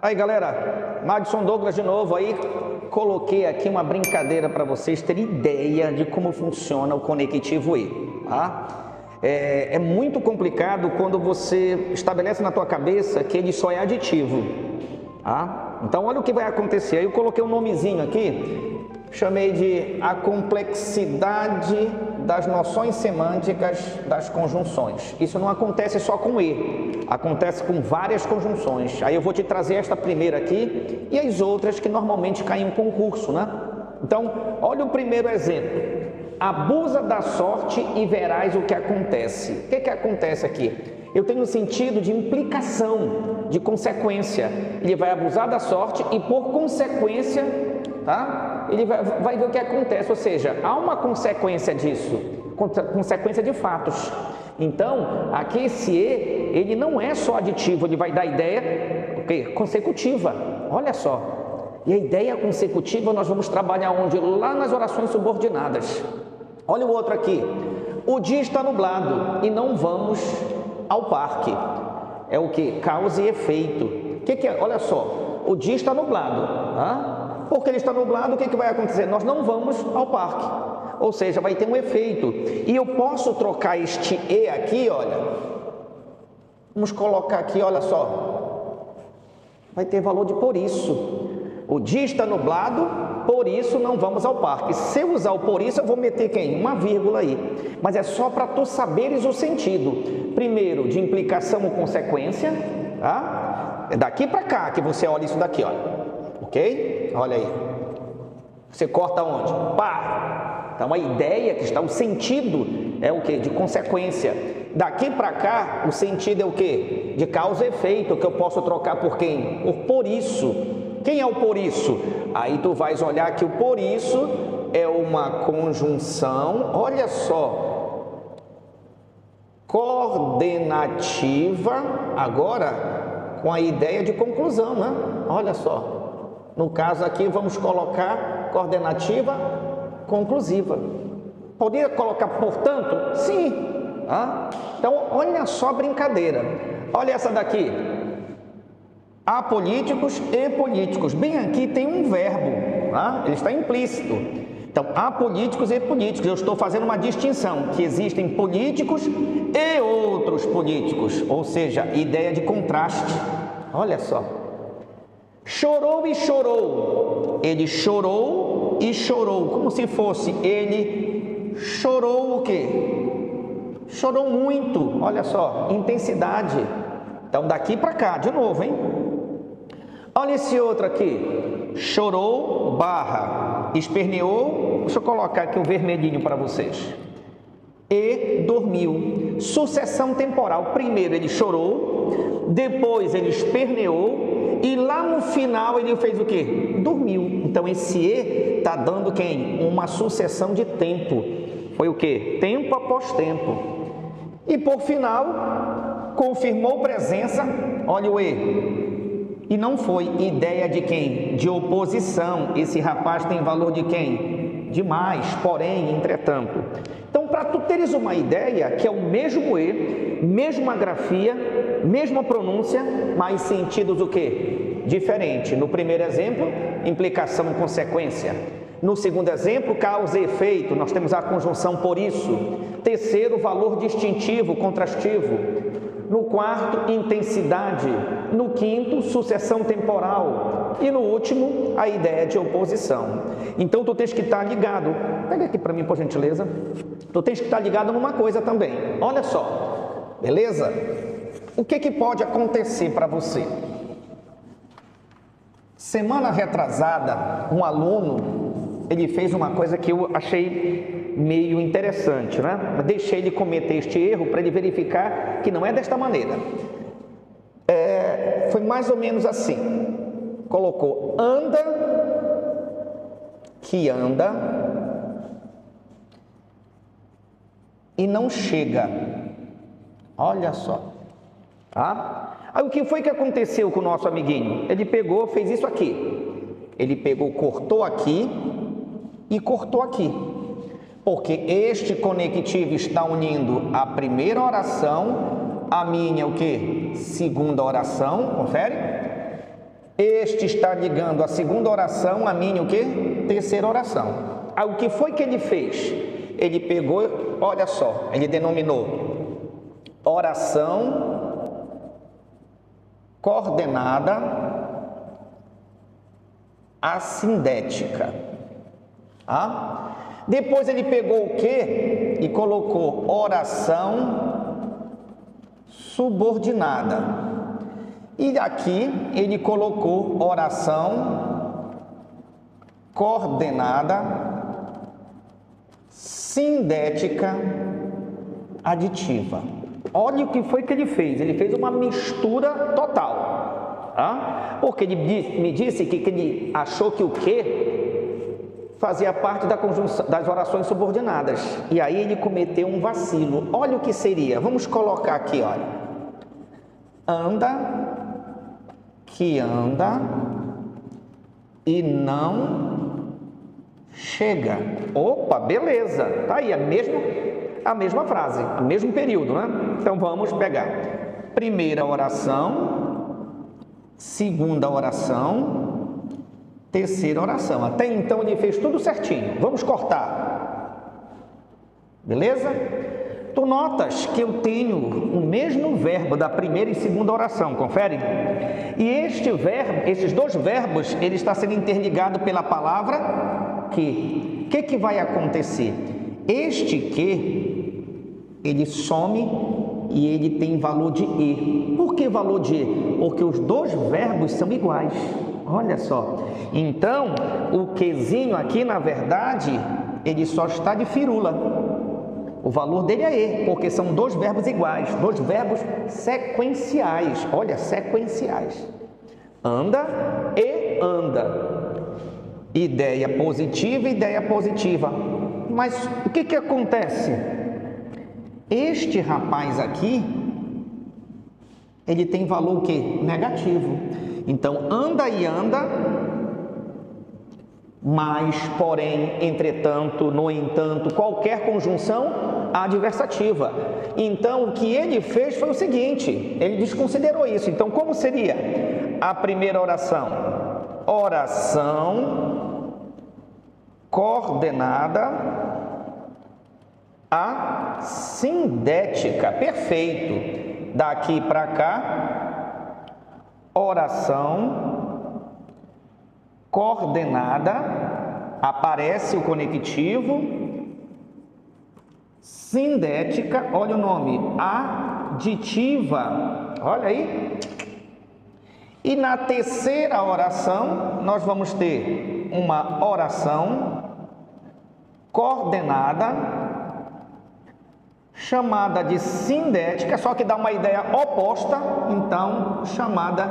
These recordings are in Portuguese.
Aí galera, Madison Douglas de novo aí, coloquei aqui uma brincadeira para vocês terem ideia de como funciona o conectivo E, tá? É muito complicado quando você estabelece na tua cabeça que ele só é aditivo, tá? Então olha o que vai acontecer, aí eu coloquei um nomezinho aqui, chamei de a complexidade das noções semânticas das conjunções. Isso não acontece só com E, acontece com várias conjunções. Aí eu vou te trazer esta primeira aqui e as outras que normalmente caem em concurso, né? Então, olha o primeiro exemplo. Abusa da sorte e verás o que acontece. O que acontece aqui? Eu tenho um sentido de implicação, de consequência. Ele vai abusar da sorte e, por consequência, tá? Ele vai ver o que acontece. Ou seja, há uma consequência disso, consequência de fatos. Então, aqui esse E, ele não é só aditivo, ele vai dar ideia consecutiva. Olha só. E a ideia consecutiva nós vamos trabalhar onde? Lá nas orações subordinadas. Olha o outro aqui. O dia está nublado e não vamos ao parque. É o que? Causa e efeito. O que é? Olha só. O dia está nublado. Tá? Porque ele está nublado, o que vai acontecer? Nós não vamos ao parque. Ou seja, vai ter um efeito. E eu posso trocar este E aqui, olha. Vamos colocar aqui, olha só. Vai ter valor de por isso. O dia está nublado, por isso não vamos ao parque. Se eu usar o por isso, eu vou meter quem? Uma vírgula aí. Mas é só para tu saberes o sentido. Primeiro, de implicação ou consequência, tá? É daqui para cá que você olha isso daqui, olha. Ok? Olha aí. Você corta onde? Pá! Então a ideia que está, o sentido é o que? De consequência. Daqui para cá, o sentido é o que? De causa e efeito, que eu posso trocar por quem? Por isso. Quem é o por isso? Aí tu vais olhar que o por isso é uma conjunção, olha só, coordenativa, agora com a ideia de conclusão, né? Olha só, no caso aqui vamos colocar coordenativa conclusiva. Poderia colocar portanto? Sim. Ah? Então olha só a brincadeira, olha essa daqui. Apolíticos e políticos. Bem aqui tem um verbo, tá? Ele está implícito. Então, apolíticos e políticos. Eu estou fazendo uma distinção, que existem políticos e outros políticos. Ou seja, ideia de contraste. Olha só. Chorou e chorou. Ele chorou e chorou. Como se fosse ele chorou o quê? Chorou muito. Olha só, intensidade. Então, daqui para cá, de novo, hein? Olha esse outro aqui, chorou, barra, esperneou, deixa eu colocar aqui o vermelhinho para vocês, e dormiu, sucessão temporal, primeiro ele chorou, depois ele esperneou, e lá no final ele fez o quê? Dormiu. Então esse E está dando quem? Uma sucessão de tempo, foi o quê? Tempo após tempo, e por final, confirmou presença, olha o E, e não foi ideia de quem? De oposição. Esse rapaz tem valor de quem? De mais, porém, entretanto. Então, para tu teres uma ideia, que é o mesmo E, mesma grafia, mesma pronúncia, mas sentidos o quê? Diferente. No primeiro exemplo, implicação e consequência. No segundo exemplo, causa e efeito, nós temos a conjunção por isso. Terceiro, valor distintivo, contrastivo. No quarto, intensidade. No quinto, sucessão temporal. E no último, a ideia de oposição. Então, tu tens que estar ligado. Pega aqui para mim, por gentileza. Tu tens que estar ligado numa coisa também. Olha só. Beleza? O que pode acontecer para você? Semana retrasada, um aluno, ele fez uma coisa que eu achei meio interessante, né? Deixei ele cometer este erro para ele verificar que não é desta maneira. Foi mais ou menos assim. Colocou anda, que anda, e não chega. Olha só. Tá? Aí o que foi que aconteceu com o nosso amiguinho? Ele pegou, fez isso aqui. Ele pegou, cortou aqui e cortou aqui. Porque este conectivo está unindo a primeira oração, a minha o quê? Segunda oração, confere? Este está ligando a segunda oração à minha o quê? Terceira oração. O que foi que ele fez? Ele pegou, olha só, ele denominou oração coordenada assindética. Depois ele pegou o quê? E colocou oração subordinada. E aqui ele colocou oração coordenada sindética aditiva. Olha o que foi que ele fez. Ele fez uma mistura total. Porque ele me disse que ele achou que o que fazia parte da conjunção das orações subordinadas. E aí ele cometeu um vacilo. Olha o que seria. Vamos colocar aqui, olha. Anda, que anda e não chega. Opa, beleza. Tá aí a mesma frase, o mesmo período, né? Então vamos pegar. Primeira oração, segunda oração, terceira oração. Até então ele fez tudo certinho. Vamos cortar. Beleza? Tu notas que eu tenho o mesmo verbo da primeira e segunda oração, confere? E este verbo, esses dois verbos, ele está sendo interligado pela palavra que. O que vai acontecer? Este que, ele some e ele tem valor de e. Por que valor de e? Porque os dois verbos são iguais. Olha só. Então, o quezinho aqui, na verdade, ele só está de firula. O valor dele é e, porque são dois verbos iguais, dois verbos sequenciais. Olha, sequenciais. Anda e anda. Ideia positiva, ideia positiva. Mas o que acontece? Este rapaz aqui, ele tem valor o quê? Negativo. Então, anda e anda, mas, porém, entretanto, no entanto, qualquer conjunção adversativa. Então, o que ele fez foi o seguinte, ele desconsiderou isso. Então, como seria a primeira oração? Oração coordenada assindética. Perfeito. Daqui para cá, oração coordenada, aparece o conectivo, sindética, olha o nome, aditiva, olha aí. E na terceira oração, nós vamos ter uma oração coordenada, chamada de sindética, só que dá uma ideia oposta, então chamada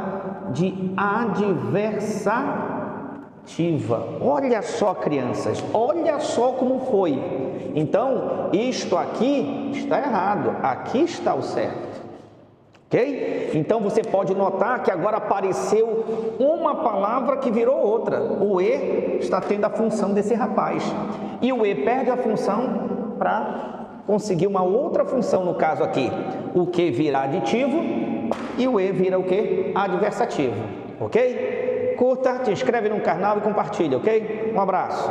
de adversativa. Olha só, crianças, olha só como foi. Então, isto aqui está errado, aqui está o certo. Ok? Então, você pode notar que agora apareceu uma palavra que virou outra. O e está tendo a função desse rapaz. E o e perde a função para conseguir uma outra função, no caso aqui. O que vira aditivo e o e vira o que? Adversativo. Ok? Curta, te inscreve no canal e compartilha, ok? Um abraço.